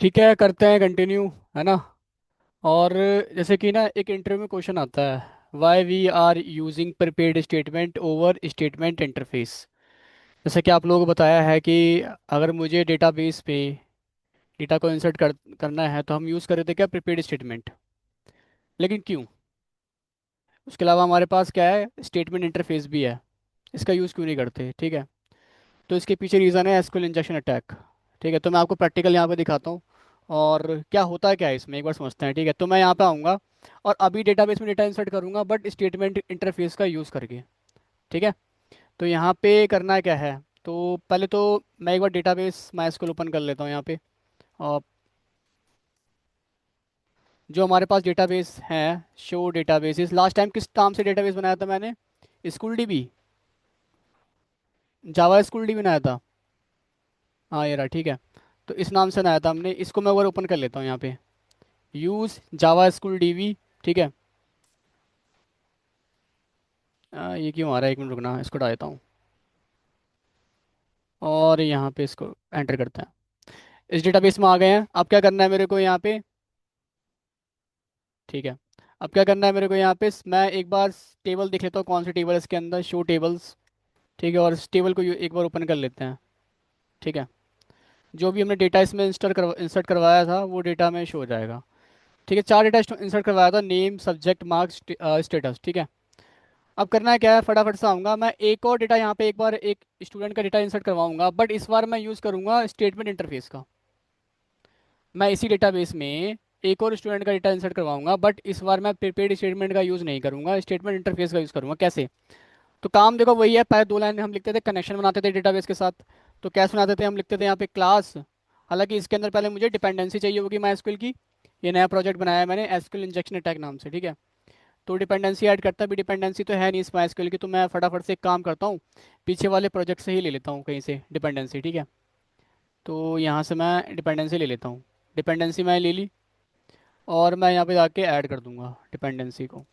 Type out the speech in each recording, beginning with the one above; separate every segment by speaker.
Speaker 1: ठीक है, करते हैं कंटिन्यू, है ना। और जैसे कि ना एक इंटरव्यू में क्वेश्चन आता है, why we are using prepared statement over statement interface. जैसे कि आप लोगों को बताया है कि अगर मुझे डेटाबेस पे डेटा को करना है तो हम यूज़ कर रहे थे क्या, प्रीपेड स्टेटमेंट। लेकिन क्यों? उसके अलावा हमारे पास क्या है, स्टेटमेंट इंटरफेस भी है। इसका यूज़ क्यों नहीं करते? ठीक है। तो इसके पीछे रीज़न है एसक्यूएल इंजेक्शन अटैक। ठीक है, तो मैं आपको प्रैक्टिकल यहाँ पे दिखाता हूँ। और क्या होता है क्या है इसमें, एक बार समझते हैं। ठीक है, तो मैं यहाँ पे आऊँगा और अभी डेटाबेस में डेटा इंसर्ट करूँगा, बट स्टेटमेंट इंटरफेस का यूज़ करके। ठीक है। तो यहाँ पे करना क्या है, तो पहले तो मैं एक बार डेटाबेस माई एसक्यूएल ओपन कर लेता हूँ यहाँ पे। और जो हमारे पास डेटाबेस है, शो डेटाबेसेस, लास्ट टाइम किस नाम से डेटाबेस बनाया था मैंने? स्कूल डीबी, जावा स्कूल डीबी बनाया था। हाँ, ये रहा। ठीक है, तो इस नाम से बनाया था हमने। इसको मैं एक बार ओपन कर लेता हूँ यहाँ पे, यूज़ जावा स्कूल डीबी। ठीक है। ये क्यों आ रहा है, एक मिनट रुकना, इसको हटा देता हूँ। और यहाँ पे इसको एंटर करते हैं। इस डेटाबेस में आ गए हैं। अब क्या करना है मेरे को यहाँ पे? ठीक है। अब क्या करना है मेरे को यहाँ पे, मैं एक बार टेबल देख लेता हूँ, कौन सी टेबल है इसके अंदर, शो टेबल्स। ठीक है, और इस टेबल को एक बार ओपन कर लेते हैं। ठीक है। जो भी हमने डेटा इसमें इंसर्ट करवाया था वो डेटा में शो हो जाएगा। ठीक है, चार डेटा इंसर्ट करवाया था, नेम, सब्जेक्ट, मार्क्स, स्टेटस। ठीक है। अब करना है क्या है, फटाफट से आऊँगा मैं, एक और डेटा यहाँ पे एक बार एक स्टूडेंट का डेटा इंसर्ट करवाऊंगा, बट इस बार मैं यूज़ करूँगा स्टेटमेंट इंटरफेस का। मैं इसी डेटाबेस में एक और स्टूडेंट का डेटा इंसर्ट करवाऊंगा, बट इस बार मैं प्रीपेड स्टेटमेंट का यूज़ नहीं करूँगा, स्टेटमेंट इंटरफेस का यूज़ करूँगा। कैसे? तो काम देखो वही है, पहले दो लाइन हम लिखते थे, कनेक्शन बनाते थे डेटाबेस के साथ। तो कैसे बनाते थे, हम लिखते थे यहाँ पे क्लास। हालांकि इसके अंदर पहले मुझे डिपेंडेंसी चाहिए होगी माई एसक्यूएल की। ये नया प्रोजेक्ट बनाया है मैंने एसक्यूएल इंजेक्शन अटैक नाम से। ठीक है। तो डिपेंडेंसी ऐड करता भी, डिपेंडेंसी तो है नहीं इस माई एसक्यूएल की, तो मैं फटाफट से एक काम करता हूँ, पीछे वाले प्रोजेक्ट से ही ले लेता हूँ कहीं से डिपेंडेंसी। ठीक है। तो यहाँ से मैं डिपेंडेंसी ले लेता हूँ। डिपेंडेंसी मैं ले ली, और मैं यहाँ पे जाके ऐड कर दूंगा डिपेंडेंसी को।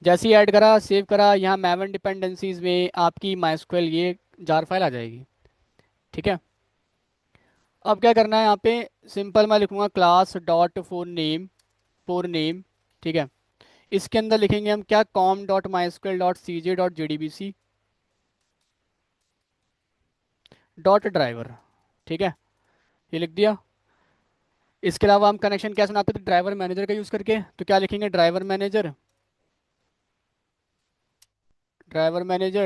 Speaker 1: जैसे ही ऐड करा, सेव करा, यहाँ मैवन डिपेंडेंसीज में आपकी माइस्क्वेल ये जार फाइल आ जाएगी। ठीक है। अब क्या करना है यहाँ पे, सिंपल मैं लिखूंगा क्लास डॉट फोर नेम। ठीक है। इसके अंदर लिखेंगे हम क्या, com dot MySQL dot C J dot G D B C dot driver. ठीक है, ये लिख दिया। इसके अलावा हम कनेक्शन कैसे बनाते थे, ड्राइवर मैनेजर का यूज़ करके। तो क्या लिखेंगे, driver manager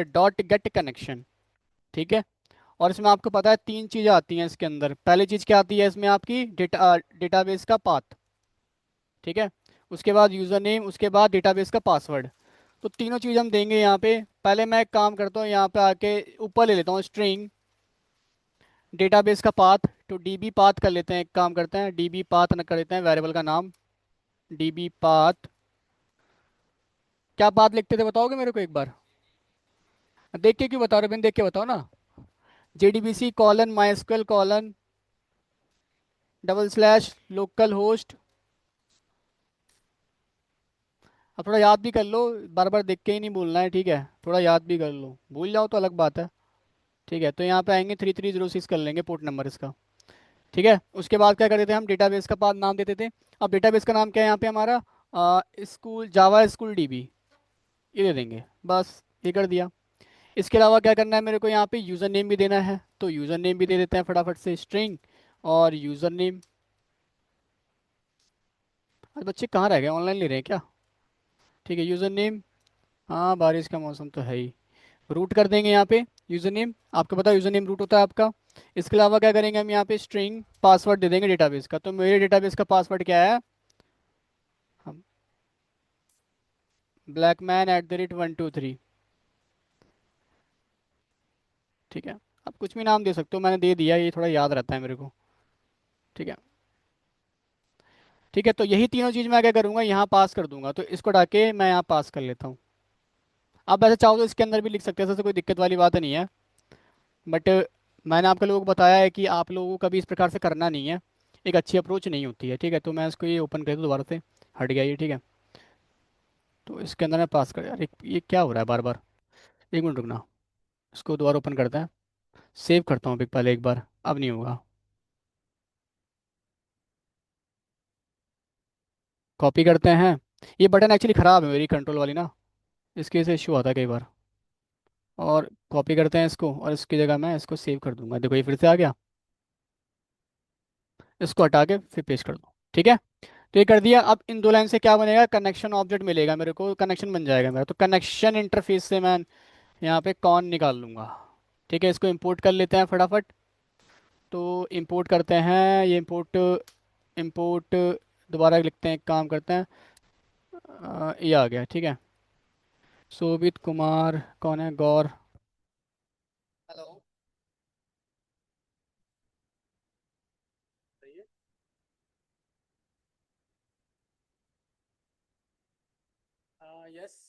Speaker 1: dot get connection. ठीक है। और इसमें आपको पता है तीन चीज़ें आती हैं इसके अंदर। पहली चीज़ क्या आती है इसमें, आपकी डेटाबेस का पाथ। ठीक है। उसके बाद यूज़र नेम, उसके बाद डेटाबेस का पासवर्ड। तो तीनों चीज़ हम देंगे यहाँ पे। पहले मैं एक काम करता हूँ, यहाँ पे आके ऊपर ले लेता हूँ स्ट्रिंग डेटाबेस का पाथ। तो डीबी पाथ कर लेते हैं, एक काम करते हैं, डीबी पाथ न कर लेते हैं वेरिएबल का नाम, डीबी पाथ। क्या पाथ लिखते थे बताओगे मेरे को एक बार? देख के क्यों बता रहे हो, बिन देख के बताओ ना। JDBC colon my colon double slash local host. अब थोड़ा याद भी कर लो, बार बार देख के ही नहीं बोलना है। ठीक है, थोड़ा याद भी कर लो, भूल जाओ तो अलग बात है। ठीक है, तो यहाँ पे आएंगे 3306 कर लेंगे पोर्ट नंबर इसका। ठीक है। उसके बाद क्या करते थे हम, डेटाबेस का पाथ नाम देते थे। अब डेटाबेस का नाम क्या है यहाँ पे हमारा, स्कूल जावा स्कूल डीबी, ये दे देंगे बस। ये कर दिया। इसके अलावा क्या करना है मेरे को, यहाँ पे यूज़र नेम भी देना है, तो यूज़र नेम भी दे देते हैं फटाफट से, स्ट्रिंग और यूज़र नेम। आज बच्चे कहाँ रह गए, ऑनलाइन ले रहे हैं क्या? ठीक है, यूज़र नेम। हाँ, बारिश का मौसम तो है ही। रूट कर देंगे यहाँ पे यूज़र नेम, आपको पता है यूज़र नेम रूट होता है आपका। इसके अलावा क्या करेंगे हम, यहाँ पे स्ट्रिंग पासवर्ड दे देंगे डेटाबेस का। तो मेरे डेटाबेस का पासवर्ड क्या है, हम blackman@123। ठीक है। आप कुछ भी नाम दे सकते हो, मैंने दे दिया, ये थोड़ा याद रहता है मेरे को। ठीक है। ठीक है, तो यही तीनों चीज़ मैं क्या करूँगा, यहाँ पास कर दूंगा। तो इसको डाके मैं यहाँ पास कर लेता हूँ। आप ऐसे चाहो तो इसके अंदर भी लिख सकते हैं, ऐसे कोई दिक्कत वाली बात नहीं है। बट मैंने आपके लोगों को बताया है कि आप लोगों को कभी इस प्रकार से करना नहीं है, एक अच्छी अप्रोच नहीं होती है। ठीक है, तो मैं इसको ये ओपन कर दूँ दोबारा से, हट गया ये। ठीक है। तो इसके अंदर मैं पास कर, यार ये क्या हो रहा है बार बार, एक मिनट रुकना, इसको दोबारा ओपन करते हैं। सेव करता हूँ अभी पहले एक बार, अब नहीं होगा। कॉपी करते हैं। ये बटन एक्चुअली ख़राब है मेरी कंट्रोल वाली ना, इसकी वजह से इशू आता है कई बार। और कॉपी करते हैं इसको, और इसकी जगह मैं इसको सेव कर दूंगा। देखो ये फिर से आ गया। इसको हटा के फिर पेस्ट कर दो, ठीक है। तो ये कर दिया। अब इन दो लाइन से क्या बनेगा, कनेक्शन ऑब्जेक्ट मिलेगा मेरे को, कनेक्शन बन जाएगा मेरा। तो कनेक्शन इंटरफेस से मैं यहाँ पे कॉन निकाल लूँगा। ठीक है, इसको इंपोर्ट कर लेते हैं फटाफट। तो इंपोर्ट करते हैं, ये इंपोर्ट, इंपोर्ट दोबारा लिखते हैं, एक काम करते हैं। ये आ गया, ठीक है। शोभित कुमार कौन है, Gaur. Hello. Yes.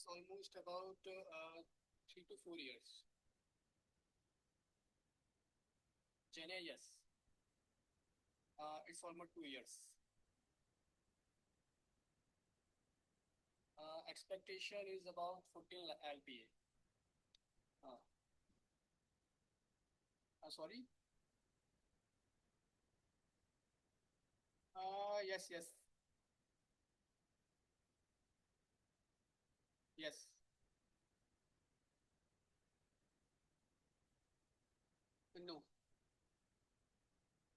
Speaker 1: Almost about 3 to 4 years। Chennai, yes. It's almost 2 years। Expectation is about 14 LPA। हाँ। Sorry. Yes yes. Yes. No.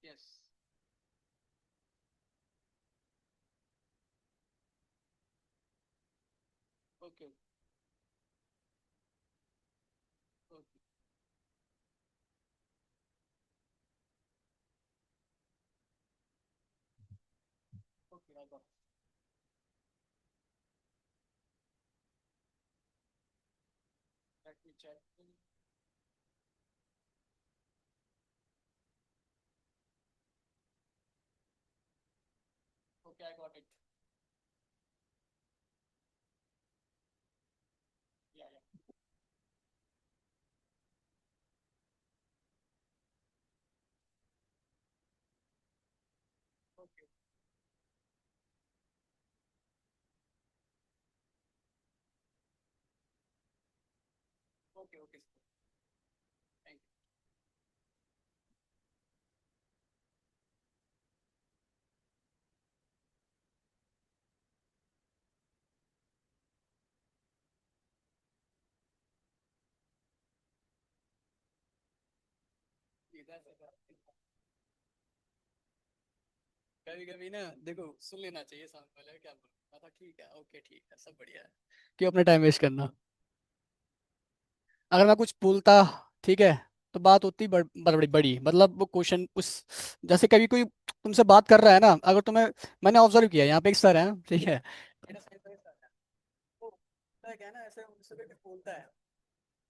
Speaker 1: Yes. Okay. Okay. Okay, I got. Let me check. Okay, I got it. Yeah yeah. Okay. Okay. Okay, thank you. इधर से कभी कभी ना देखो, सुन लेना चाहिए सामने वाले का क्या बोल रहा था। ठीक है, ओके, ठीक है, सब बढ़िया है। क्यों अपना टाइम वेस्ट करना। अगर मैं कुछ बोलता, ठीक है, तो बात होती बड़ी बड़ी, मतलब वो क्वेश्चन उस, जैसे कभी कोई तुमसे बात कर रहा है ना, अगर तुम्हें, मैंने ऑब्जर्व किया यहाँ पे एक सर है, ठीक है, मेरा science का एक sir है। तो होता है क्या है ना, ऐसे उनसे कोई कुछ बोलता है,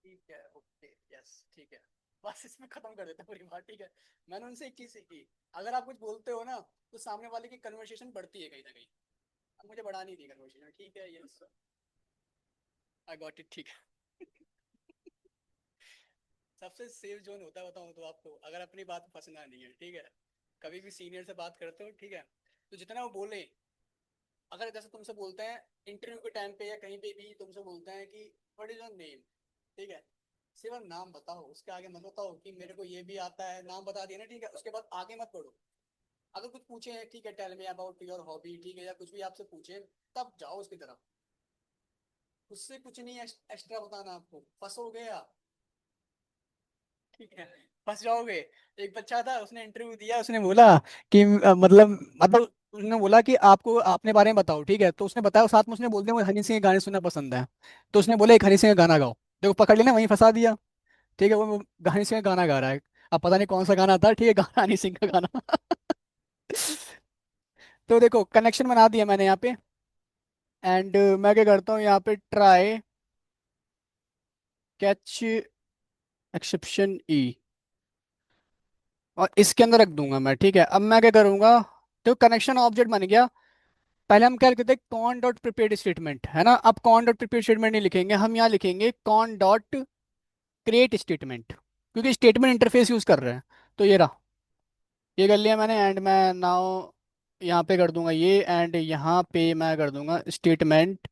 Speaker 1: ठीक है, ओके, यस, ठीक है, बस इसमें खत्म कर देते हैं पूरी बात, ठीक है। मैंने उनसे एक चीज सीखी, अगर आप कुछ बोलते हो ना, तो सामने वाले की कन्वर्सेशन बढ़ती है कहीं ना कहीं। अब मुझे बढ़ानी थी कन्वर्सेशन, ठीक है, यस, आई गॉट इट, ठीक है। सबसे सेफ जोन होता है, बताऊं तो आपको, अगर अपनी बात में फंसना नहीं है, ठीक है, कभी भी सीनियर से बात करते हो, ठीक है, तो जितना वो बोले, अगर जैसे तुमसे बोलते हैं इंटरव्यू के टाइम पे या कहीं पे भी तुमसे बोलते हैं कि व्हाट इज योर नेम, ठीक है, सिर्फ नाम बताओ, उसके आगे मत बताओ कि मेरे को ये भी आता है, नाम बता दिया ना, ठीक है, उसके बाद आगे मत बढ़ो। अगर कुछ पूछे, ठीक है, tell me about your hobby, ठीक है, या कुछ भी आपसे पूछे, तब जाओ उसकी तरफ। उससे कुछ नहीं एक्स्ट्रा बताना आपको, फंसोगे आप, ठीक है, फंस जाओगे। एक बच्चा था, उसने इंटरव्यू दिया, उसने बोला कि मतलब उसने बोला कि आपको अपने बारे में बताओ, ठीक है, तो उसने बताया, साथ में उसने बोल दिया मुझे हनी सिंह के गाने सुनना पसंद है। तो उसने बोला एक हनी सिंह का गाना गाओ। देखो पकड़ लेना, वहीं फंसा दिया। ठीक है, वो हनी सिंह का गाना गा रहा है। अब पता नहीं कौन सा गाना था, ठीक है, गाना हनी सिंह का गाना। तो देखो कनेक्शन बना दिया मैंने यहाँ पे। एंड मैं क्या करता हूँ यहाँ पे, ट्राई कैच एक्सेप्शन ई, और इसके अंदर रख दूंगा मैं, ठीक है। अब मैं क्या करूंगा, तो कनेक्शन ऑब्जेक्ट बन गया। पहले हम क्या करते हैं, कॉन डॉट प्रिपेयर्ड स्टेटमेंट है ना, अब कॉन डॉट प्रिपेयर्ड स्टेटमेंट नहीं लिखेंगे हम, यहाँ लिखेंगे कॉन डॉट क्रिएट स्टेटमेंट, क्योंकि स्टेटमेंट इंटरफेस यूज कर रहे हैं। तो ये रहा, ये कर लिया मैंने। एंड मैं नाउ यहाँ पे कर दूंगा ये, एंड यहाँ पे मैं कर दूंगा स्टेटमेंट,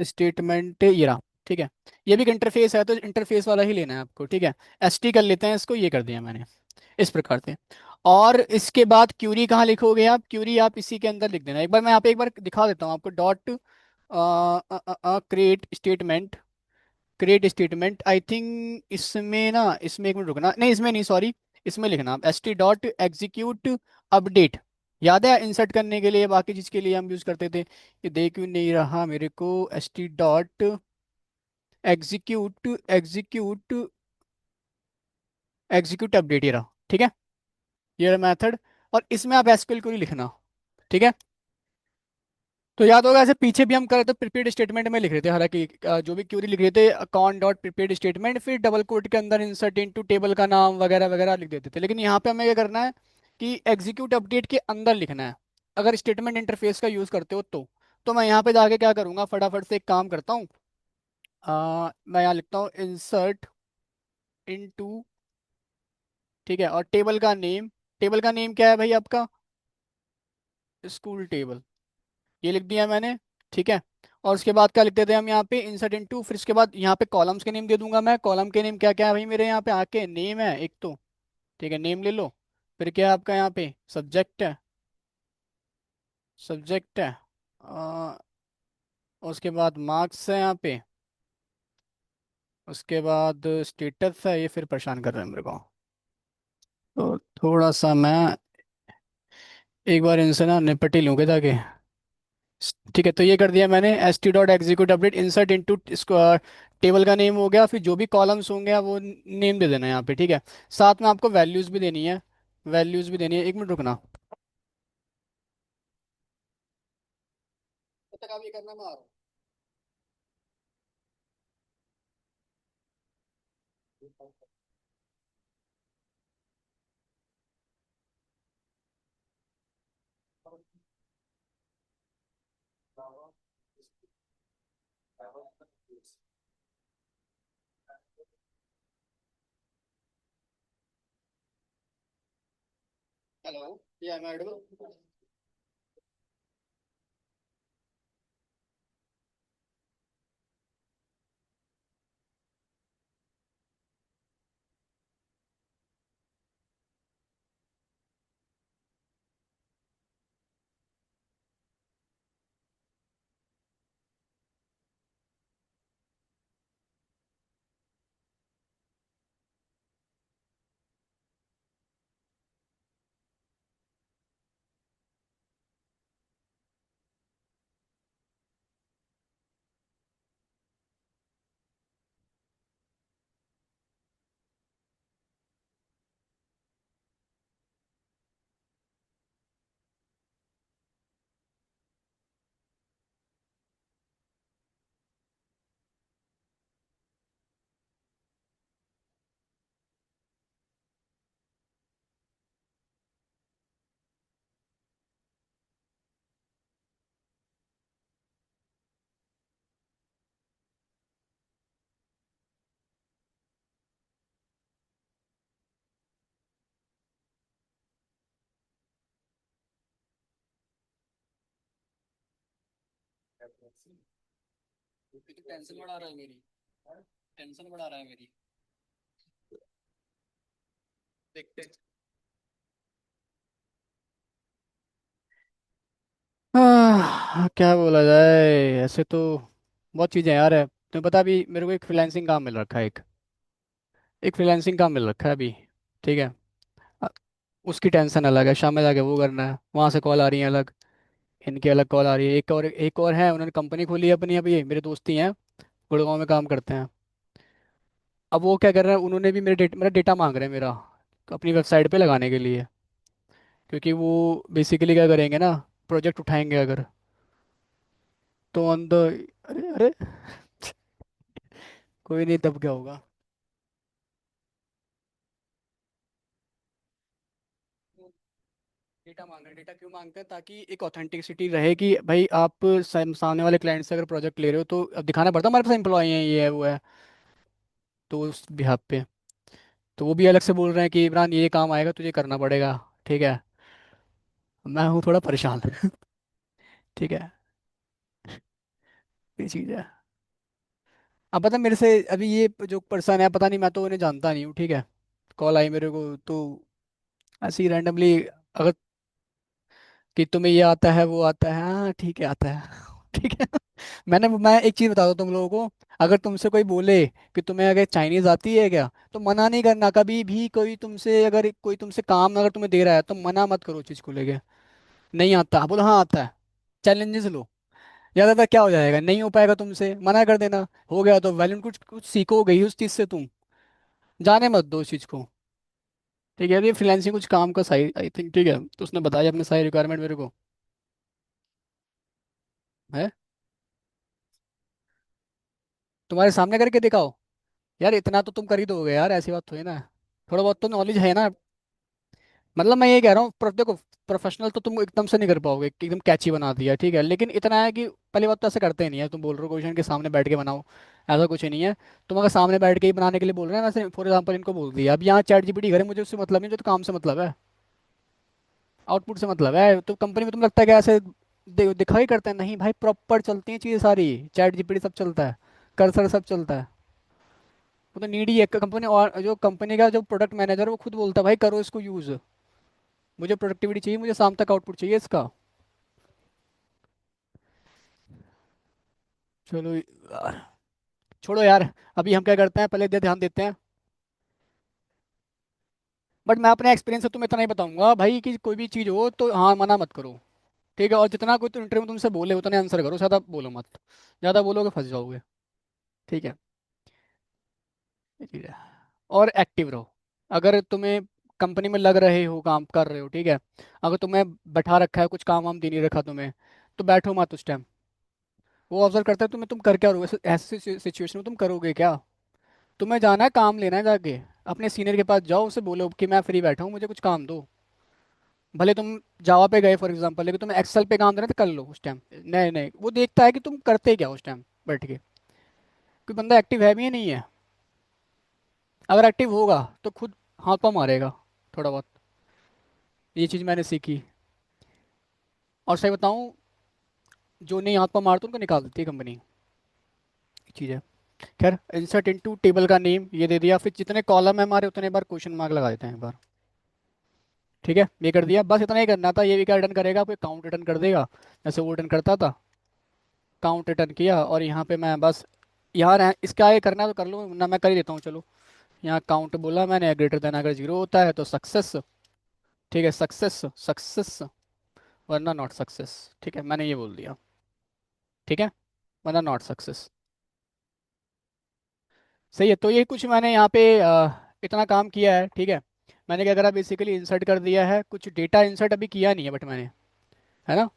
Speaker 1: स्टेटमेंट ये रहा। ठीक है। ये भी एक इंटरफेस है, तो इंटरफेस वाला ही लेना है आपको, ठीक है। एस टी कर लेते हैं इसको, ये कर दिया मैंने इस प्रकार से। और इसके बाद क्यूरी कहाँ लिखोगे आप? क्यूरी आप इसी के अंदर लिख देना। एक बार मैं यहाँ पे एक बार दिखा देता हूँ आपको। Dot create statement, create statement I think इसमें ना, इसमें एक मिनट रुकना, नहीं इसमें नहीं, सॉरी, इसमें लिखना S T dot execute update. याद है इंसर्ट करने के लिए, बाकी चीज़ के लिए हम यूज़ करते थे। ये देख क्यों नहीं रहा मेरे को? S T dot execute, execute, execute update, ये रहा, ठीक है। ये मेथड, और इसमें आप एसक्यूएल क्वेरी लिखना, ठीक है। तो याद होगा, ऐसे पीछे भी हम कर रहे थे, प्रीपेड स्टेटमेंट में लिख रहे थे, हालांकि जो भी क्यूरी लिख रहे थे, अकाउंट डॉट प्रीपेड स्टेटमेंट, फिर डबल कोट के अंदर इंसर्ट इनटू टेबल का नाम वगैरह वगैरह लिख देते थे। लेकिन यहाँ पे हमें क्या करना है कि एग्जीक्यूट अपडेट के अंदर लिखना है, अगर स्टेटमेंट इंटरफेस का यूज़ करते हो तो मैं यहाँ पे जाके क्या करूँगा, फटाफट से एक काम करता हूँ। मैं यहाँ लिखता हूँ इंसर्ट इनटू, ठीक है, और टेबल का नेम क्या है भाई आपका? स्कूल टेबल, ये लिख दिया मैंने, ठीक है। और उसके बाद क्या लिख देते हैं हम यहाँ पे? इंसर्ट इनटू, फिर इसके बाद यहाँ पे कॉलम्स के नेम दे दूंगा मैं। कॉलम के नेम क्या क्या है भाई मेरे यहाँ पे? आके नेम है एक तो, ठीक है, नेम ले लो। फिर क्या है आपका यहाँ पे? सब्जेक्ट है, सब्जेक्ट है। आ, उसके बाद मार्क्स है यहाँ पे। उसके बाद स्टेटस है, ये फिर परेशान कर रहा है मेरे को। तो थोड़ा सा मैं एक बार इनसे ना निपट ही लूँगा ताकि, ठीक है। तो ये कर दिया मैंने, S T dot execute update insert into, इसको टेबल का नेम हो गया, फिर जो भी कॉलम्स होंगे आप वो नेम दे देना यहाँ पे, ठीक है। साथ में आपको वैल्यूज भी देनी है, वैल्यूज भी देनी है। एक मिनट रुकना, तब तक आप ये करना, मैं आ रहा हूँ। हेलो, या मैडम। टेंशन बढ़ा रहा है मेरी, टेंशन बढ़ा रहा है मेरी, देखते हैं। क्या बोला जाए, ऐसे तो बहुत चीज़ें यार है। तुम्हें पता, अभी मेरे को एक फ्रीलांसिंग काम मिल रखा है, एक फ्रीलांसिंग काम मिल रखा है अभी, ठीक है। अ, उसकी टेंशन अलग है, शाम में जाके वो करना है, वहाँ से कॉल आ रही है अलग, इनकी अलग कॉल आ रही है। एक और है, उन्होंने कंपनी खोली है अपनी, अभी मेरे दोस्त ही हैं, गुड़गांव में काम करते हैं। अब वो क्या कर रहे हैं, उन्होंने भी मेरा डेटा मांग रहे हैं मेरा, अपनी वेबसाइट पे लगाने के लिए। क्योंकि वो बेसिकली क्या करेंगे ना, प्रोजेक्ट उठाएंगे अगर, तो ऑन द, अरे अरे, कोई नहीं, तब क्या होगा। डेटा मांग रहे हैं, डेटा क्यों मांगते हैं? ताकि एक ऑथेंटिसिटी रहे कि भाई आप सामने वाले क्लाइंट से अगर प्रोजेक्ट ले रहे हो तो अब दिखाना पड़ता है हमारे पास एम्प्लॉय हैं, ये है वो है। तो उस बिहाफ पे तो वो भी अलग से बोल रहे हैं कि इमरान ये काम आएगा, तुझे करना पड़ेगा, ठीक है। मैं हूँ थोड़ा परेशान ठीक है, ये चीज़ है। अब पता मेरे से अभी ये जो पर्सन है, पता नहीं, मैं तो उन्हें जानता नहीं हूँ, ठीक है। कॉल आई मेरे को तो ऐसे ही रैंडमली, अगर कि तुम्हें ये आता है वो आता है, हाँ ठीक है आता है ठीक है। मैं एक चीज बता दूँ तुम लोगों को, अगर तुमसे कोई बोले कि तुम्हें अगर चाइनीज आती है क्या, तो मना नहीं करना कभी भी। कोई तुमसे अगर कोई तुमसे काम अगर तुम्हें दे रहा है तो मना मत करो चीज को लेके। नहीं आता बोलो हाँ आता है, चैलेंजेस लो। ज्यादातर क्या हो जाएगा, नहीं हो पाएगा तुमसे, मना कर देना। हो गया तो वैल्यू, कुछ कुछ सीखोगे ही उस चीज से तुम, जाने मत दो उस चीज को। ठीक है, ये फ्रीलांसिंग कुछ काम का सही आई थिंक, ठीक है। तो उसने बताया अपने सारी रिक्वायरमेंट मेरे को है। तुम्हारे सामने करके दिखाओ। यार इतना तो तुम कर ही दोगे यार, ऐसी बात थोड़ी ना है। थोड़ा बहुत तो नॉलेज है ना। मतलब मैं ये कह रहा हूँ, देखो, प्रोफेशनल तो तुम एकदम से नहीं कर पाओगे कि एकदम कैची बना दिया, ठीक है, लेकिन इतना है कि पहली बात तो ऐसे करते ही नहीं है। तुम बोल रहे हो क्वेश्चन के सामने बैठ के बनाओ, ऐसा कुछ ही नहीं है। तुम अगर सामने बैठ के ही बनाने के लिए बोल रहे हैं, वैसे फॉर एग्जाम्पल इनको बोल दिया, अब यहाँ चैट जीपीटी करे, मुझे उससे मतलब नहीं, जो तो काम से मतलब है, आउटपुट से मतलब है। तो कंपनी में तुम लगता है कि ऐसे दिखाई करते हैं, नहीं भाई, प्रॉपर चलती हैं चीज़ें सारी। चैट जीपीटी सब चलता है, कर्सर सब चलता है। वो तो नीडी है कंपनी, और जो कंपनी का जो प्रोडक्ट मैनेजर वो खुद बोलता है भाई करो इसको यूज़, मुझे प्रोडक्टिविटी चाहिए, मुझे शाम तक आउटपुट चाहिए इसका। चलो यार, छोड़ो यार। अभी हम क्या करते हैं, पहले ध्यान देते हैं। बट मैं अपने एक्सपीरियंस से तुम्हें इतना ही बताऊंगा भाई कि कोई भी चीज़ हो तो हाँ मना मत करो, ठीक है। और जितना कोई तो इंटरव्यू तुमसे बोले उतने आंसर करो, ज़्यादा बोलो मत। ज़्यादा बोलोगे फंस जाओगे, ठीक है। ये चीज़ है। और एक्टिव रहो। अगर तुम्हें कंपनी में लग रहे हो, काम कर रहे हो, ठीक है, अगर तुम्हें बैठा रखा है, कुछ काम वाम दे नहीं रखा तुम्हें, तो बैठो मत उस टाइम। वो ऑब्जर्व करता है तुम्हें, तुम कर क्या रहोगे ऐसे सिचुएशन में, तुम करोगे क्या। तुम्हें जाना है काम लेना है जाके, अपने सीनियर के पास जाओ, उसे बोलो कि मैं फ्री बैठा हूँ, मुझे कुछ काम दो। भले तुम जावा पे गए फॉर एग्जांपल, लेकिन तुम्हें एक्सेल पे काम देना है तो कर लो उस टाइम। नहीं नहीं, वो देखता है कि तुम करते क्या उस टाइम बैठ के, कोई बंदा एक्टिव है भी या नहीं है। अगर एक्टिव होगा तो खुद हाथ पाँव मारेगा थोड़ा बहुत। ये चीज़ मैंने सीखी। और सही बताऊँ, जो नहीं हाथ पाँव मारते उनको निकाल देती है कंपनी। ये चीज़ है। खैर, इंसर्ट इनटू टेबल का नेम ये दे दिया, फिर जितने कॉलम है हमारे उतने बार क्वेश्चन मार्क लगा देते हैं एक बार। ठीक है, ये कर दिया, बस इतना ही करना था। ये भी क्या रिटर्न करेगा, कोई काउंट रिटर्न कर देगा, जैसे वो रिटर्न करता था। काउंट रिटर्न किया, और यहाँ पे मैं बस, यहाँ इसका आगे करना है तो कर लो, ना मैं कर ही देता हूँ चलो। यहाँ काउंट बोला मैंने, ग्रेटर देन अगर जीरो होता है तो सक्सेस, ठीक है, सक्सेस सक्सेस, वरना नॉट सक्सेस। ठीक है, मैंने ये बोल दिया, ठीक है, वरना नॉट सक्सेस। सही है। तो ये कुछ मैंने यहाँ पे इतना काम किया है, ठीक है। मैंने क्या करा, बेसिकली इंसर्ट कर दिया है, कुछ डेटा इंसर्ट अभी किया नहीं है बट मैंने, है ना।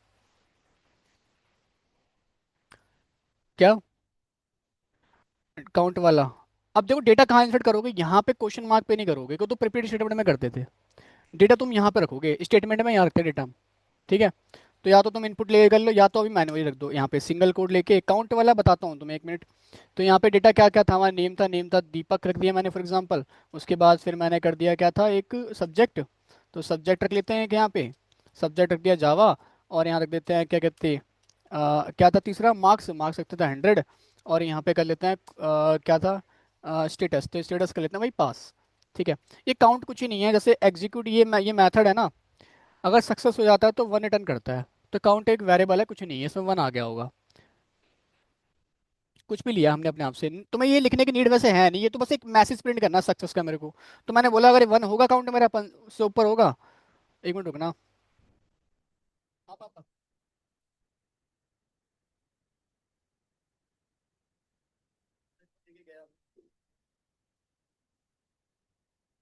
Speaker 1: क्या, काउंट वाला। अब देखो डेटा कहाँ इंसर्ट करोगे, यहाँ पे क्वेश्चन मार्क पे नहीं करोगे, क्योंकि तो प्रिपेयर स्टेटमेंट में करते थे। डेटा तुम यहाँ पे रखोगे, स्टेटमेंट में यहाँ रखते डेटा, ठीक है। तो या तो तुम इनपुट लेके कर लो, या तो अभी मैनुअली रख दो यहाँ पे सिंगल कोड लेके। काउंट वाला बताता हूँ तुम्हें, एक मिनट। तो यहाँ पे डेटा क्या क्या था हमारा, नेम था दीपक रख दिया मैंने फॉर एग्जांपल। उसके बाद फिर मैंने कर दिया क्या था, एक सब्जेक्ट। तो सब्जेक्ट रख लेते हैं कि यहाँ पे सब्जेक्ट रख दिया जावा। और यहाँ रख देते हैं क्या कहते हैं, क्या था तीसरा, मार्क्स, मार्क्स रखते थे 100। और यहाँ पे कर लेते हैं क्या था, स्टेटस, तो स्टेटस कर लेते हैं भाई पास। ठीक है। ये काउंट कुछ ही नहीं है, जैसे एग्जीक्यूट ये मेथड है ना, अगर सक्सेस हो जाता है तो वन रिटर्न करता है। तो काउंट एक वेरिएबल है, कुछ नहीं है, इसमें वन आ गया होगा। कुछ भी लिया हमने अपने आप से, तुम्हें ये लिखने की नीड वैसे है नहीं, ये तो बस एक मैसेज प्रिंट करना सक्सेस का मेरे को। तो मैंने बोला अगर वन होगा काउंट मेरा से ऊपर होगा। एक मिनट रुकना। आप।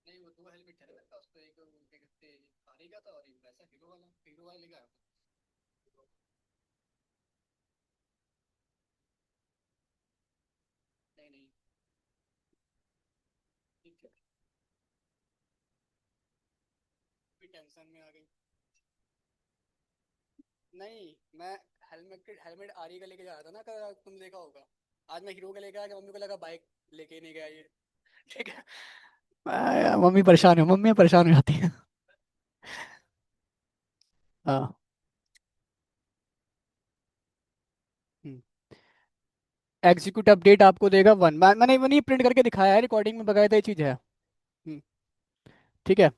Speaker 1: नहीं, वो दो हेलमेट थे ना मेरे पास, तो एक वो क्या कहते हैं, थारी का था, और एक वैसा हीरो वाला लेके आया था। नहीं नहीं, ठीक है। भी टेंशन में आ गई। नहीं, मैं हेलमेट हेलमेट आरी का लेके जा रहा था ना, तुम देखा होगा। आज मैं हीरो का लेके आ गया, मम्मी को लगा बाइक लेके नहीं गया ये। ठीक है। मम्मी परेशान हो, मम्मी परेशान हो जाती है। हाँ। एग्जीक्यूट अपडेट आपको देगा 1। मैंने वो नहीं प्रिंट करके दिखाया है, रिकॉर्डिंग में बकायदा ये चीज़ है। हम्म, ठीक है।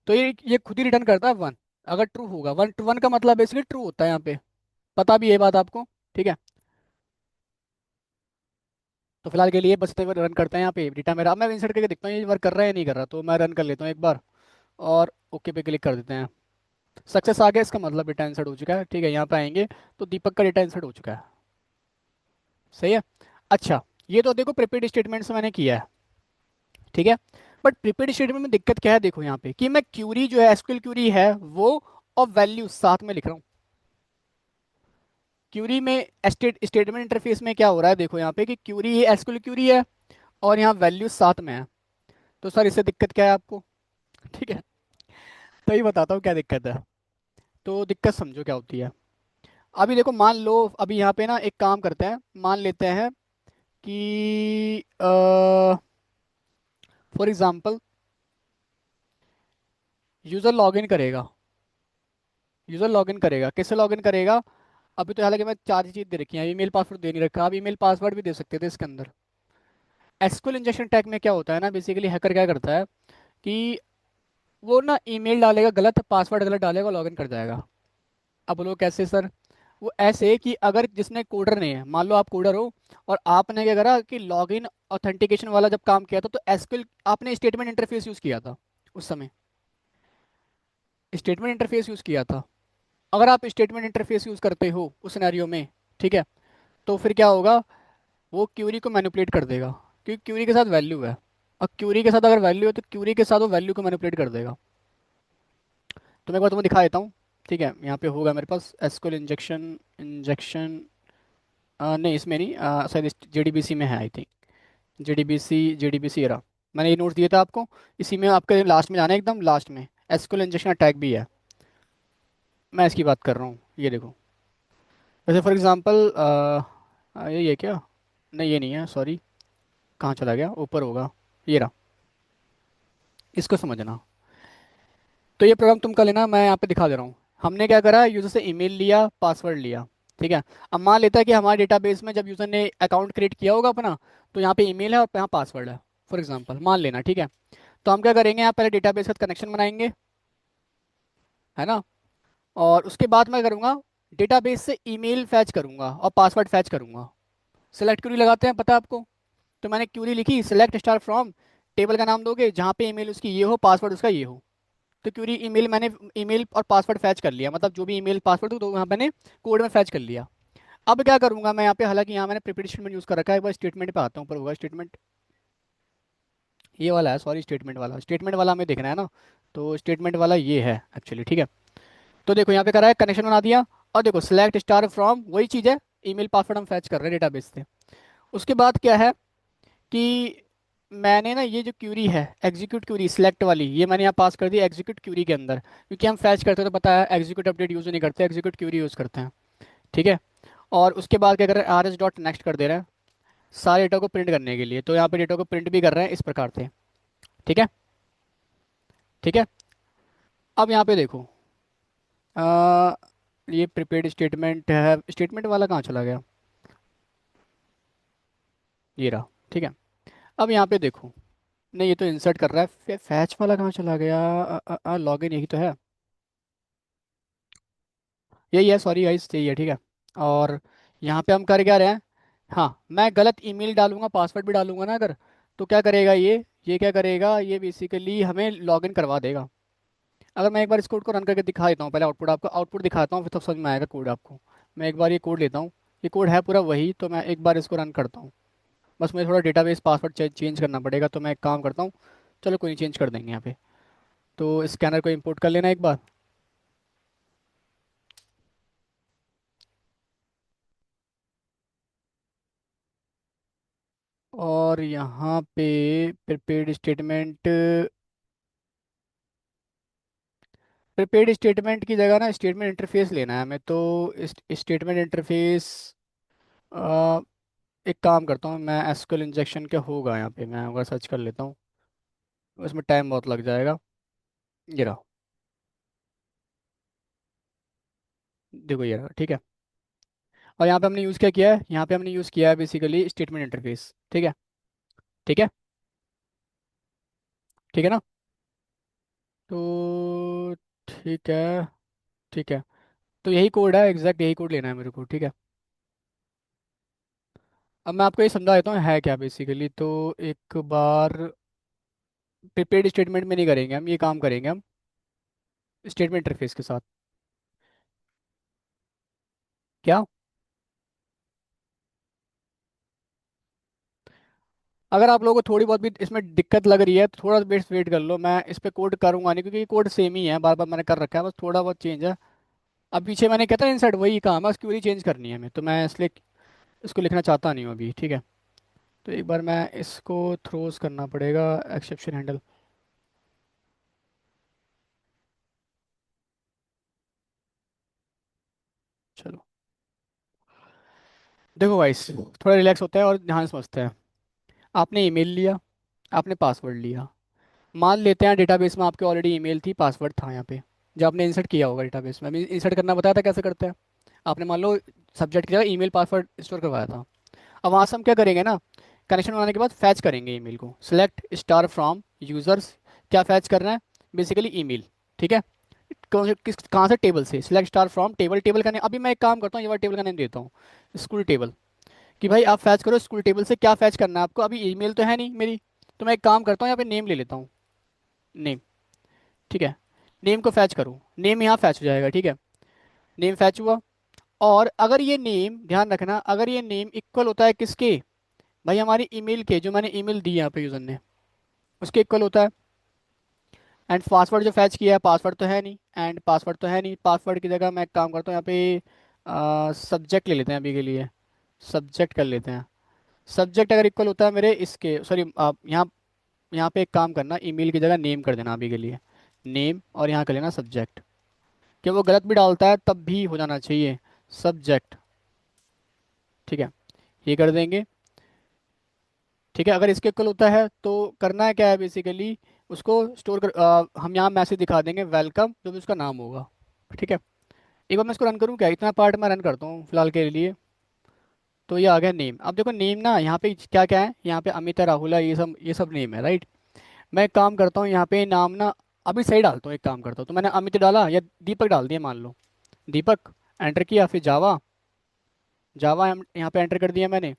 Speaker 1: तो ये खुद ही रिटर्न करता है 1, अगर ट्रू होगा। 1 का मतलब बेसिकली ट्रू होता है यहाँ पे। पता भी है बात आपको। ठीक है। तो फिलहाल के लिए बस इतना रन करते हैं यहाँ पे डेटा मेरा। अब मैं इंसर्ट करके देखता हूँ ये वर्क कर रहा है या नहीं कर रहा, तो मैं रन कर लेता हूँ एक बार। और ओके पे क्लिक कर देते हैं। सक्सेस आ गया, इसका मतलब डेटा इंसर्ट हो चुका है। ठीक है, यहाँ पे आएंगे तो दीपक का डेटा इंसर्ट हो चुका है। सही है। अच्छा, ये तो देखो प्रीपेड स्टेटमेंट से मैंने किया है। ठीक है। बट प्रीपेड स्टेटमेंट में दिक्कत क्या है, देखो यहाँ पे कि मैं क्यूरी जो है एसक्यूएल क्यूरी है वो और वैल्यू साथ में लिख रहा हूँ। क्यूरी में स्टेटमेंट इंटरफेस में क्या हो रहा है, देखो यहाँ पे कि क्यूरी एसक्यूएल क्यूरी है और यहाँ वैल्यू साथ में है। तो सर इससे दिक्कत क्या है आपको? ठीक है, तो ये बताता हूँ क्या दिक्कत है। तो दिक्कत समझो क्या होती है। अभी देखो मान लो, अभी यहाँ पे ना एक काम करते हैं, मान लेते हैं कि फॉर एग्जांपल यूज़र लॉगिन करेगा। यूज़र लॉगिन करेगा, कैसे लॉगिन करेगा? अभी तो हालांकि मैं चार चीज़ दे रखी है, ईमेल पासवर्ड दे नहीं रखा। आप ईमेल पासवर्ड भी दे सकते थे इसके अंदर। एसक्यूएल इंजेक्शन टैग में क्या होता है ना, बेसिकली हैकर क्या करता है कि वो ना ईमेल डालेगा गलत, पासवर्ड गलत डालेगा, लॉगिन कर जाएगा। अब बोलो कैसे सर? वो ऐसे कि अगर जिसने कोडर नहीं है, मान लो आप कोडर हो और आपने क्या करा कि लॉगिन ऑथेंटिकेशन वाला जब काम किया था तो एसक्यूएल आपने स्टेटमेंट इंटरफेस यूज़ किया था उस समय। स्टेटमेंट इंटरफेस यूज़ किया था। अगर आप स्टेटमेंट इंटरफेस यूज़ करते हो उस सिनेरियो में, ठीक है, तो फिर क्या होगा, वो क्यूरी को मैनिपुलेट कर देगा, क्योंकि क्यूरी के साथ वैल्यू है। और क्यूरी के साथ अगर वैल्यू है तो क्यूरी के साथ वो वैल्यू को मैनिपुलेट कर देगा। तो मैं एक बार तुम्हें दिखा देता हूँ। ठीक है, यहाँ पे होगा मेरे पास एसक्यूएल इंजेक्शन। इंजेक्शन नहीं, इसमें नहीं, शायद जेडीबीसी में है आई थिंक। JDBC era. मैंने ये नोट दिया था आपको। इसी में आपके लास्ट में जाना है, एकदम लास्ट में एसक्यूएल इंजेक्शन अटैक भी है। मैं इसकी बात कर रहा हूँ, ये देखो। वैसे फॉर एग्जांपल ये क्या? नहीं, ये नहीं है, सॉरी। कहाँ चला गया, ऊपर होगा। ये रहा। इसको समझना। तो ये प्रोग्राम तुम कर लेना, मैं यहाँ पे दिखा दे रहा हूँ। हमने क्या करा, यूज़र से ईमेल लिया, पासवर्ड लिया। ठीक है। अब मान लेता है कि हमारे डेटाबेस में जब यूज़र ने अकाउंट क्रिएट किया होगा अपना, तो यहाँ पे ईमेल है और यहाँ पासवर्ड है, फॉर एग्जांपल मान लेना। ठीक है। तो हम क्या करेंगे, यहाँ पहले डेटाबेस का कनेक्शन बनाएंगे, है ना। और उसके बाद मैं करूँगा डेटाबेस से ईमेल फैच करूँगा और पासवर्ड फैच करूँगा। सेलेक्ट क्यूरी लगाते हैं, पता है आपको? तो मैंने क्यूरी लिखी, सेलेक्ट स्टार फ्रॉम, टेबल का नाम दोगे जहाँ पे ईमेल उसकी ये हो, पासवर्ड उसका ये हो। तो क्यूरी ईमेल, मैंने ईमेल और पासवर्ड फैच कर लिया, मतलब जो भी ईमेल पासवर्ड हो तो यहाँ मैंने कोड में फैच कर लिया। अब क्या करूँगा मैं यहाँ पे, हालांकि यहाँ मैंने प्रीपेड स्टेटमेंट यूज़ कर रखा है, एक बार स्टेटमेंट पे आता हूँ, ऊपर होगा स्टेटमेंट। ये वाला है, सॉरी, स्टेटमेंट वाला हमें देखना है ना। तो स्टेटमेंट वाला ये है एक्चुअली। ठीक है। तो देखो यहाँ पे करा है, कनेक्शन बना दिया। और देखो सिलेक्ट स्टार फ्रॉम, वही चीज़ है, ईमेल पासवर्ड हम फैच कर रहे हैं डेटाबेस से। उसके बाद क्या है कि मैंने ना ये जो क्यूरी है एग्जीक्यूट क्यूरी सिलेक्ट वाली, ये मैंने यहाँ पास कर दी एग्जीक्यूट क्यूरी के अंदर, क्योंकि हम फैच करते हैं तो पता है एग्जीक्यूट अपडेट यूज़ नहीं करते, एग्जीक्यूट क्यूरी यूज़ करते हैं। ठीक है। और उसके बाद क्या कर रहे हैं, आर एस डॉट नेक्स्ट कर दे रहे हैं सारे डेटा को प्रिंट करने के लिए। तो यहाँ पे डेटा को प्रिंट भी कर रहे हैं इस प्रकार से। ठीक है। ठीक है। अब यहाँ पे देखो, आ, ये प्रीपेड स्टेटमेंट है, स्टेटमेंट वाला कहाँ चला गया? ये रहा। ठीक है। अब यहाँ पे देखो, नहीं ये तो इंसर्ट कर रहा है, फैच वाला कहाँ चला गया? लॉगिन यही तो है, यही है, सॉरी गाइस, यही है। ठीक है। और यहाँ पे हम कर क्या रहे हैं, हाँ मैं गलत ईमेल डालूंगा, पासवर्ड भी डालूंगा ना अगर, तो क्या करेगा ये क्या करेगा, ये बेसिकली हमें लॉगिन करवा देगा। अगर मैं एक बार इस कोड को रन करके दिखा देता हूँ, पहले आउटपुट आपको आउटपुट दिखाता हूँ, फिर तब समझ में आएगा कोड आपको। मैं एक बार ये कोड लेता हूँ, ये कोड है पूरा वही, तो मैं एक बार इसको रन करता हूँ। बस मुझे थोड़ा डेटाबेस पासवर्ड चेंज करना पड़ेगा, तो मैं एक काम करता हूँ। चलो कोई नहीं, चेंज कर देंगे यहाँ पे। तो स्कैनर को इंपोर्ट कर लेना एक बार। और यहाँ पे प्रीपेड स्टेटमेंट, प्रीपेड स्टेटमेंट की जगह ना स्टेटमेंट इंटरफेस लेना है हमें, तो स्टेटमेंट इंटरफेस, एक काम करता हूँ मैं, एसक्यूएल इंजेक्शन क्या होगा यहाँ पे, मैं अगर सर्च कर लेता हूँ, उसमें टाइम बहुत लग जाएगा। ये रहा, देखो ये रहा। ठीक है। और यहाँ पे हमने यूज़ क्या किया है, यहाँ पे हमने यूज़ किया है बेसिकली स्टेटमेंट इंटरफेस। ठीक है। ठीक है। ठीक है ना। तो ठीक है। ठीक है। तो यही कोड है, एग्जैक्ट यही कोड लेना है मेरे को। ठीक है। अब मैं आपको ये समझा देता हूँ है क्या बेसिकली। तो एक बार प्रीपेड स्टेटमेंट में नहीं करेंगे हम, ये काम करेंगे हम स्टेटमेंट इंटरफेस के साथ। क्या? अगर आप लोगों को थोड़ी बहुत भी इसमें दिक्कत लग रही है तो थोड़ा वेट वेट कर लो, मैं इस पे कोड करूंगा नहीं, क्योंकि ये कोड सेम ही है, बार बार मैंने कर रखा है, बस थोड़ा बहुत चेंज है। अब पीछे मैंने कहता है इंसर्ट वही काम है, उसकी पूरी चेंज करनी है हमें, तो मैं इसलिए इसको लिखना चाहता नहीं हूँ अभी। ठीक है। तो एक बार मैं इसको थ्रोस करना पड़ेगा, एक्सेप्शन हैंडल। चलो देखो गाइस, थोड़ा रिलैक्स होता है और ध्यान से समझते हैं। आपने ईमेल लिया, आपने पासवर्ड लिया। मान लेते हैं डेटाबेस में आपके ऑलरेडी ईमेल थी, पासवर्ड था यहाँ पे, जो आपने इंसर्ट किया होगा डेटाबेस में। अभी इंसर्ट करना बताया था कैसे करते हैं। आपने मान लो सब्जेक्ट की जगह ईमेल पासवर्ड स्टोर करवाया था। अब वहाँ से हम क्या करेंगे ना, कनेक्शन बनाने के बाद फैच करेंगे ईमेल को, सिलेक्ट स्टार फ्रॉम यूजर्स। क्या फैच करना है? Basically email. ठीक है। कौन से किस कहाँ से? टेबल से। Select star from table, table का नेम अभी मैं एक काम करता हूँ, ये वाला टेबल का नेम देता हूँ स्कूल टेबल। कि भाई आप फैच करो स्कूल टेबल से, क्या फैच करना है आपको, अभी ईमेल तो है नहीं मेरी, तो मैं एक काम करता हूँ यहाँ पे नेम ले लेता हूँ, नेम। ठीक है। नेम को फैच करूँ, नेम यहाँ फैच हो जाएगा। ठीक है। नेम फैच हुआ। और अगर ये नेम, ध्यान रखना, अगर ये नेम इक्वल होता है किसके, भाई हमारी ईमेल के, जो मैंने ईमेल दी यहाँ पे यूज़र ने, उसके इक्वल होता है। एंड पासवर्ड जो फैच किया है, पासवर्ड तो है नहीं, एंड पासवर्ड तो है नहीं, पासवर्ड की जगह मैं एक काम करता हूँ यहाँ पे सब्जेक्ट ले लेते हैं अभी के लिए, सब्जेक्ट कर लेते हैं। सब्जेक्ट अगर इक्वल होता है मेरे इसके, सॉरी आप यहाँ यहाँ पे एक काम करना, ईमेल की जगह नेम कर देना अभी के लिए, नेम, और यहाँ कर लेना सब्जेक्ट। कि वो गलत भी डालता है तब भी हो जाना चाहिए सब्जेक्ट। ठीक है। ये कर देंगे। ठीक है। अगर इसके इक्वल होता है तो करना है क्या है बेसिकली, उसको स्टोर कर हम यहाँ मैसेज दिखा देंगे वेलकम, जो भी उसका नाम होगा। ठीक है। एक बार मैं इसको रन करूँ क्या, इतना पार्ट मैं रन करता हूँ फिलहाल के लिए। तो ये आ गया नेम। अब देखो नेम ना, यहाँ पे क्या क्या है, यहाँ पे अमित है, राहुल है, ये सब नेम है, राइट। मैं एक काम करता हूँ यहाँ पे नाम ना, अभी सही डालता हूँ, एक काम करता हूँ, तो मैंने अमित डाला या दीपक डाल दिया मान लो, दीपक एंटर किया, फिर जावा, जावा यहाँ पे एंटर कर दिया मैंने,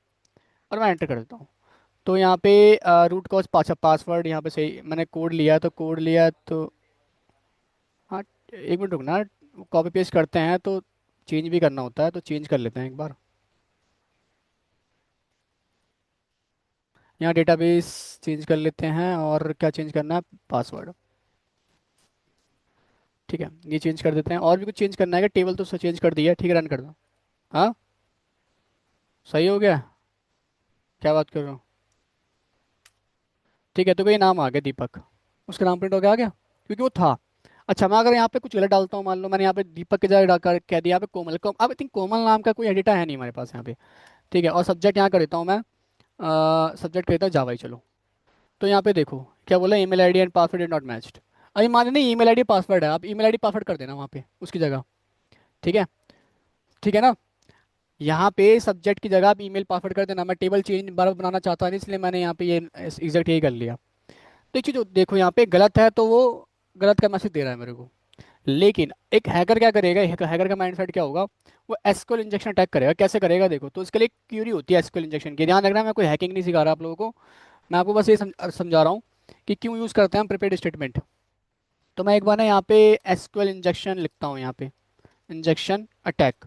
Speaker 1: और मैं एंटर कर देता हूँ। तो यहाँ पे रूट कॉज पाछा पासवर्ड, यहाँ पे सही मैंने कोड लिया, तो कोड लिया तो, हाँ एक मिनट रुकना, कॉपी पेस्ट करते हैं तो चेंज भी करना होता है, तो चेंज कर लेते हैं एक बार। यहाँ डेटाबेस चेंज कर लेते हैं, और क्या चेंज करना है, पासवर्ड। ठीक है, ये चेंज कर देते हैं। और भी कुछ चेंज करना है क्या? टेबल तो चेंज कर दिया, ठीक है, रन कर दो। हाँ, सही हो गया। क्या बात कर रहा हूँ। ठीक है, तो ये नाम आ गया दीपक, उसका नाम प्रिंट हो गया, आ गया, क्योंकि वो था। अच्छा, मैं अगर यहाँ पे कुछ गलत डालता हूँ, मान लो मैंने यहाँ पे दीपक के जगह डाल कह दिया यहाँ पे कोमल, अब आई थिंक कोमल नाम का कोई एडिटर है नहीं हमारे पास यहाँ पे। ठीक है। और सब्जेक्ट यहाँ कर देता हूँ मैं, सब्जेक्ट कर देता हूँ जावा ही, चलो। तो यहाँ पे देखो क्या बोला, email ID and password is not matched. अभी मान लें ईमेल आईडी पासवर्ड है, आप ईमेल आईडी पासवर्ड कर देना वहाँ पे उसकी जगह। ठीक है। ठीक है ना। यहाँ पे सब्जेक्ट की जगह आप ईमेल पासवर्ड कर देना, मैं टेबल चेंज बार बार बनाना चाहता नहीं, इसलिए मैंने यहाँ पे ये एग्जैक्ट यही कर लिया। तो एक चीज़ देखो, यहाँ पे गलत है तो वो गलत का मैसेज दे रहा है मेरे को। लेकिन एक हैकर क्या करेगा, हैकर का माइंडसेट क्या होगा, वो एसक्यूएल इंजेक्शन अटैक करेगा। कैसे करेगा देखो, तो इसके लिए क्यूरी होती है एसक्यूएल इंजेक्शन की, ध्यान रखना, मैं कोई हैकिंग नहीं सिखा रहा आप लोगों को, मैं आपको बस ये समझा रहा हूँ कि क्यों यूज़ करते हैं हम प्रीपेड स्टेटमेंट। तो मैं एक बार ना यहाँ पे एसक्यूएल इंजेक्शन लिखता हूँ, यहाँ पे इंजेक्शन अटैक,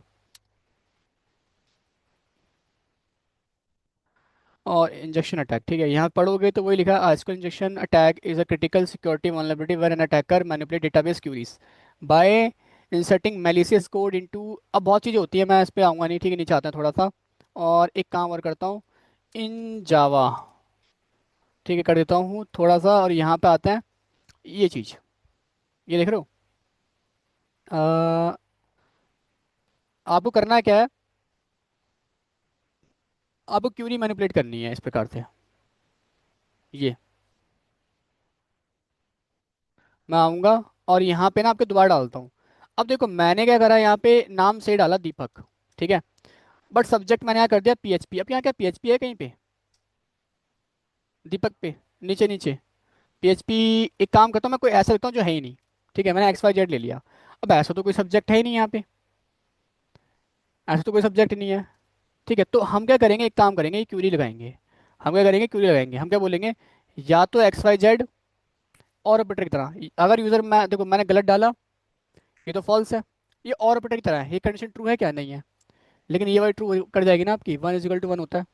Speaker 1: और इंजेक्शन अटैक। ठीक है, यहाँ पढ़ोगे तो वही लिखा है, SQL injection attack is a critical security vulnerability where an attacker manipulate database queries by inserting malicious code into, अब बहुत चीज़ें होती है, मैं इस पे आऊँगा नहीं, ठीक है, नीचे आता है थोड़ा सा। और एक काम और करता हूँ, इन जावा, ठीक है, कर देता हूँ थोड़ा सा, और यहाँ पे आता है ये चीज़, ये देख रहे हो। अ, आपको करना है क्या है, आपको क्यूरी मैनिपुलेट करनी है इस प्रकार से, ये मैं आऊँगा, और यहाँ पे ना आपके दोबारा डालता हूँ। अब देखो मैंने क्या करा, यहाँ पे नाम से डाला दीपक। ठीक है। बट सब्जेक्ट मैंने यहाँ कर दिया PHP। अब यहाँ क्या PHP है कहीं पे, दीपक पे, नीचे नीचे PHP। एक काम करता हूँ मैं, कोई ऐसा लिखता हूँ जो है ही नहीं। ठीक है, मैंने XYZ ले लिया। अब ऐसा तो कोई सब्जेक्ट है ही नहीं यहाँ पे, ऐसा तो कोई सब्जेक्ट नहीं है। ठीक है, तो हम क्या करेंगे, एक काम करेंगे, क्यूरी लगाएंगे। हम क्या करेंगे, क्यूरी लगाएंगे, हम क्या बोलेंगे, या तो XYZ और ऑपरेटर की तरह। अगर यूजर, मैं देखो मैंने गलत डाला, ये तो फॉल्स है। ये और ऑपरेटर की तरह है, ये कंडीशन ट्रू है क्या, नहीं है। लेकिन ये वाली ट्रू कर जाएगी ना आपकी, 1 = 1 होता है,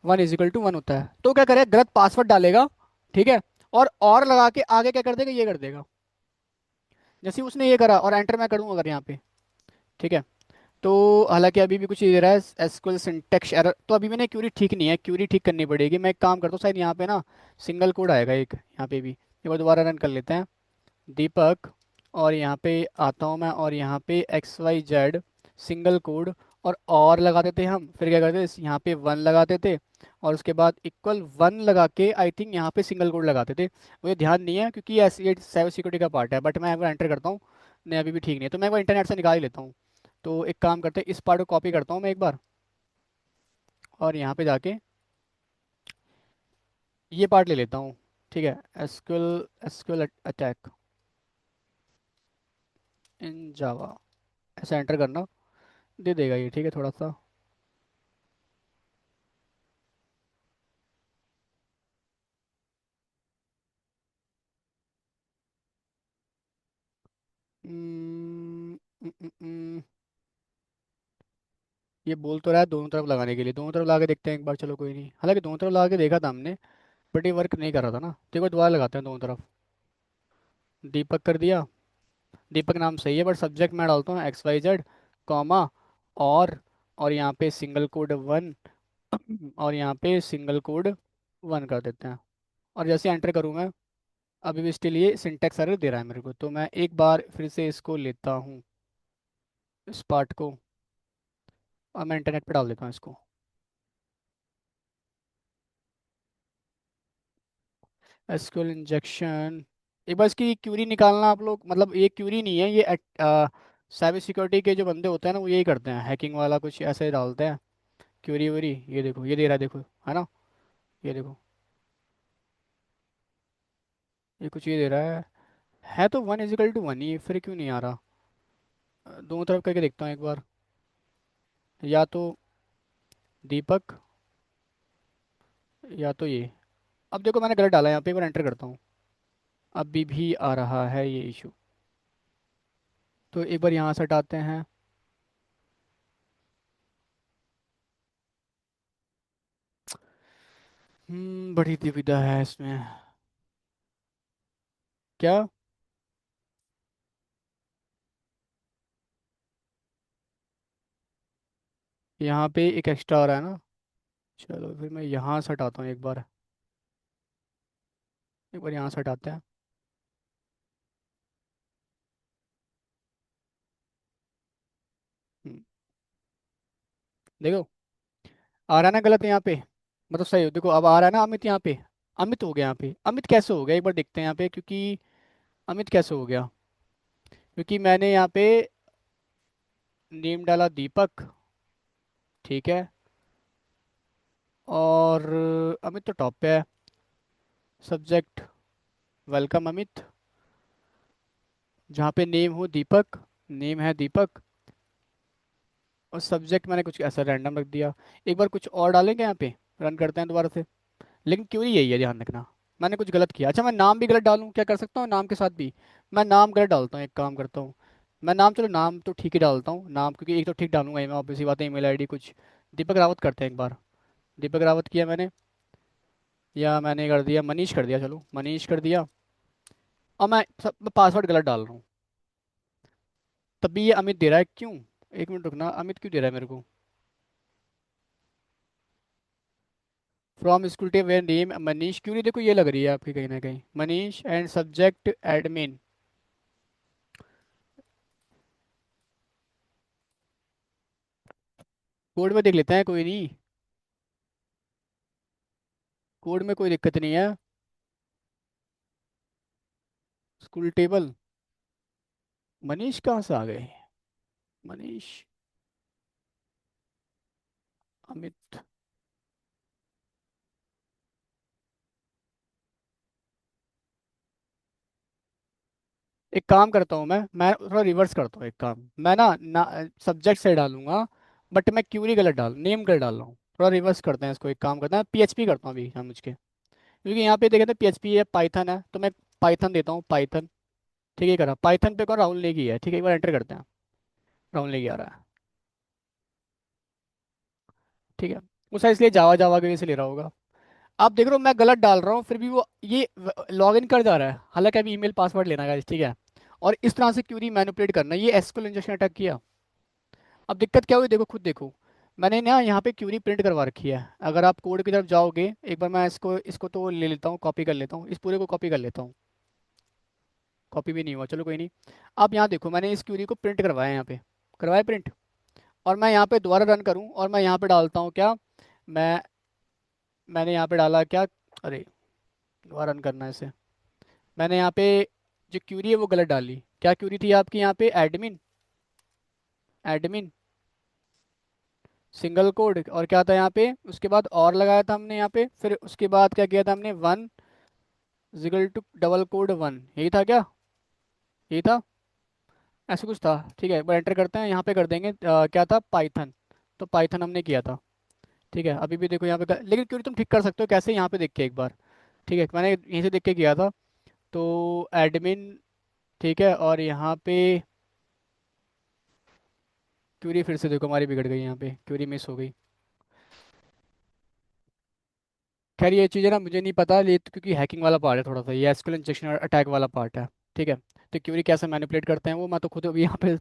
Speaker 1: 1 = 1 होता है। तो क्या करेगा, गलत पासवर्ड डालेगा। ठीक है, और लगा के आगे क्या कर देगा, ये कर देगा। जैसे ही उसने ये करा और एंटर मैं करूँ अगर यहाँ पे, ठीक है, तो हालांकि अभी भी कुछ ये दे रहा है, एसक्यूएल सिंटैक्स एरर, तो अभी मैंने क्यूरी ठीक नहीं है, क्यूरी ठीक करनी पड़ेगी। मैं एक काम करता हूँ, शायद यहाँ पे ना सिंगल कोड आएगा एक, यहाँ पे भी एक बार दोबारा रन कर लेते हैं, दीपक। और यहाँ पे आता हूँ मैं, और यहाँ पे XYZ सिंगल कोड, और लगा देते हम, फिर क्या करते यहाँ पे 1 लगाते थे, और उसके बाद =1 लगा के आई थिंक यहाँ पे सिंगल कोड लगाते थे। मुझे ध्यान नहीं है क्योंकि ये साइबर सिक्योरिटी का पार्ट है, बट मैं एक बार एंटर करता हूँ। नहीं अभी भी ठीक नहीं है, तो मैं एक बार इंटरनेट से निकाल ही लेता हूँ। तो एक काम करते हैं, इस पार्ट को कॉपी करता हूँ मैं एक बार, और यहाँ पे जाके ये पार्ट ले लेता हूँ। ठीक है, एसक्यूएल एसक्यूएल अटैक इन जावा, ऐसा एंटर करना, दे देगा ये। ठीक है, थोड़ा सा हम्म, हम्म, हम्म, हम्म, ये बोल तो रहा है दोनों तरफ लगाने के लिए, दोनों तरफ लगा के देखते हैं एक बार, चलो कोई नहीं। हालांकि दोनों तरफ लगा के देखा था हमने, बट ये वर्क नहीं कर रहा था ना। देखो दोबारा लगाते हैं दोनों तरफ, दीपक कर दिया। दीपक नाम सही है, बट सब्जेक्ट मैं डालता हूँ XYZ, कॉमा, और यहाँ पे सिंगल कोड 1, और यहाँ पे सिंगल कोड 1 कर देते हैं। और जैसे एंटर करूँ मैं, अभी भी स्टिल ये सिंटैक्स एरर दे रहा है मेरे को। तो मैं एक बार फिर से इसको लेता हूँ, इस पार्ट को, और मैं इंटरनेट पे डाल देता हूँ इसको। एसक्यूएल इंजेक्शन, एक बार इसकी क्यूरी निकालना आप लोग, मतलब ये क्यूरी नहीं है, ये साइबर सिक्योरिटी के जो बंदे होते हैं ना, वो यही करते हैं, हैकिंग वाला कुछ ऐसे ही डालते हैं क्यूरी वूरी। ये देखो ये दे रहा है, देखो, है ना, ये देखो, ये कुछ ये दे रहा है तो 1 = 1 ही, फिर क्यों नहीं आ रहा। दोनों तरफ करके देखता हूँ एक बार, या तो दीपक, या तो ये। अब देखो मैंने गलत डाला, यहाँ पे एक बार एंटर करता हूँ, अभी भी आ रहा है ये इशू। तो एक बार यहाँ से हटाते हैं। बड़ी दुविधा है इसमें। क्या, यहाँ पे एक एक्स्ट्रा आ रहा है ना, चलो फिर मैं यहाँ से हटाता हूँ एक बार, एक बार यहाँ से हटाते हैं। हम्म, देखो आ रहा है ना गलत यहाँ पे, मतलब सही हो, देखो अब आ रहा है ना अमित यहाँ पे। अमित हो गया यहाँ पे, अमित कैसे हो गया एक बार देखते हैं यहाँ पे, क्योंकि अमित कैसे हो गया, क्योंकि मैंने यहाँ पे नेम डाला दीपक, ठीक है, और अमित तो टॉप पे है, सब्जेक्ट वेलकम अमित, जहाँ पे नेम हो दीपक, नेम है दीपक, और सब्जेक्ट मैंने कुछ ऐसा रैंडम रख दिया। एक बार कुछ और डालेंगे यहाँ पे, रन करते हैं दोबारा से। लेकिन क्योरी यही है, ध्यान रखना, मैंने कुछ गलत किया। अच्छा मैं नाम भी गलत डालूं, क्या कर सकता हूँ नाम के साथ भी, मैं नाम गलत डालता हूँ, एक काम करता हूँ, मैं नाम, चलो नाम तो ठीक ही डालता हूँ नाम, क्योंकि एक तो ठीक डालूंगा ही मैं, ऑब्वियसली बात है, ईमेल आईडी कुछ दीपक रावत करते हैं एक बार। दीपक रावत किया मैंने, या मैंने कर दिया मनीष कर दिया, चलो मनीष कर दिया। और मैं पासवर्ड गलत डाल रहा हूँ, तब भी ये अमित दे रहा है, क्यों, एक मिनट रुकना, अमित क्यों दे रहा है मेरे को, from school tape where name Manish, क्यों नहीं, देखो ये लग रही है आपकी कहीं ना कहीं, Manish and subject admin. Code में देख लेते हैं, कोई नहीं, कोड में कोई दिक्कत नहीं है। स्कूल टेबल, मनीष कहाँ से आ गए, मनीष, अमित। एक काम करता हूँ, मैं थोड़ा रिवर्स करता हूँ, एक काम मैं ना सब्जेक्ट से डालूंगा, बट मैं क्यूरी गलत नेम गलत डाल रहा हूँ। थोड़ा रिवर्स करते हैं इसको, एक काम करते हैं, पीएचपी करता हूँ अभी हम मुझके, क्योंकि यहाँ पे देखे तो पीएचपी है, पाइथन है, तो मैं पाइथन देता हूँ, पाइथन। ठीक है, करा पाइथन पे कौन, राहुल नेगी है, ठीक है, एक बार एंटर करते हैं। राहुल नेगी आ रहा है। ठीक है। उस इसलिए जावा जावा के वजह से ले रहा होगा। आप देख रहे हो मैं गलत डाल रहा हूँ, फिर भी वो ये लॉग इन कर जा रहा है, हालांकि अभी ईमेल पासवर्ड लेना है, ठीक है। और इस तरह से क्यूरी मैनिपुलेट करना, ये एसक्यूएल इंजेक्शन अटैक किया। अब दिक्कत क्या हुई, देखो खुद देखो। मैंने ना यहाँ पे क्यूरी प्रिंट करवा रखी है, अगर आप कोड की तरफ जाओगे एक बार, मैं इसको इसको तो ले लेता हूँ, कॉपी कर लेता हूँ, इस पूरे को कॉपी कर लेता हूँ। कॉपी भी नहीं हुआ, चलो कोई नहीं। अब यहाँ देखो, मैंने इस क्यूरी को प्रिंट करवाया यहाँ पे, करवाया प्रिंट। और मैं यहाँ पे दोबारा रन करूँ, और मैं यहाँ पे डालता हूँ क्या, मैं मैंने यहाँ पे डाला क्या, अरे दोबारा रन करना है इसे। मैंने यहाँ पे जो क्यूरी है वो गलत डाली, क्या क्यूरी थी आपकी यहाँ पे, एडमिन, एडमिन सिंगल कोड, और क्या था यहाँ पे, उसके बाद और लगाया था हमने यहाँ पे, फिर उसके बाद क्या किया था हमने, one jiggle two double code one, यही था क्या, यही था, ऐसा कुछ था। ठीक है, एक बार एंटर करते हैं, यहाँ पे कर देंगे क्या था, पाइथन। तो पाइथन हमने किया था। ठीक है, अभी भी देखो यहाँ पे लेकिन क्योंकि तुम ठीक कर सकते हो कैसे, यहाँ पे देख के एक बार। ठीक है, मैंने यहीं से देख के किया था। तो एडमिन, ठीक है, और यहाँ पे क्यूरी फिर से देखो हमारी बिगड़ गई, यहाँ पे क्यूरी मिस हो गई। खैर ये चीज़ें ना मुझे नहीं पता, ये तो क्योंकि हैकिंग वाला पार्ट है थोड़ा सा, ये एसक्यूएल इंजेक्शन अटैक वाला पार्ट है। ठीक है। तो क्यूरी कैसे मैनिपुलेट करते हैं वो मैं तो खुद अभी यहाँ पे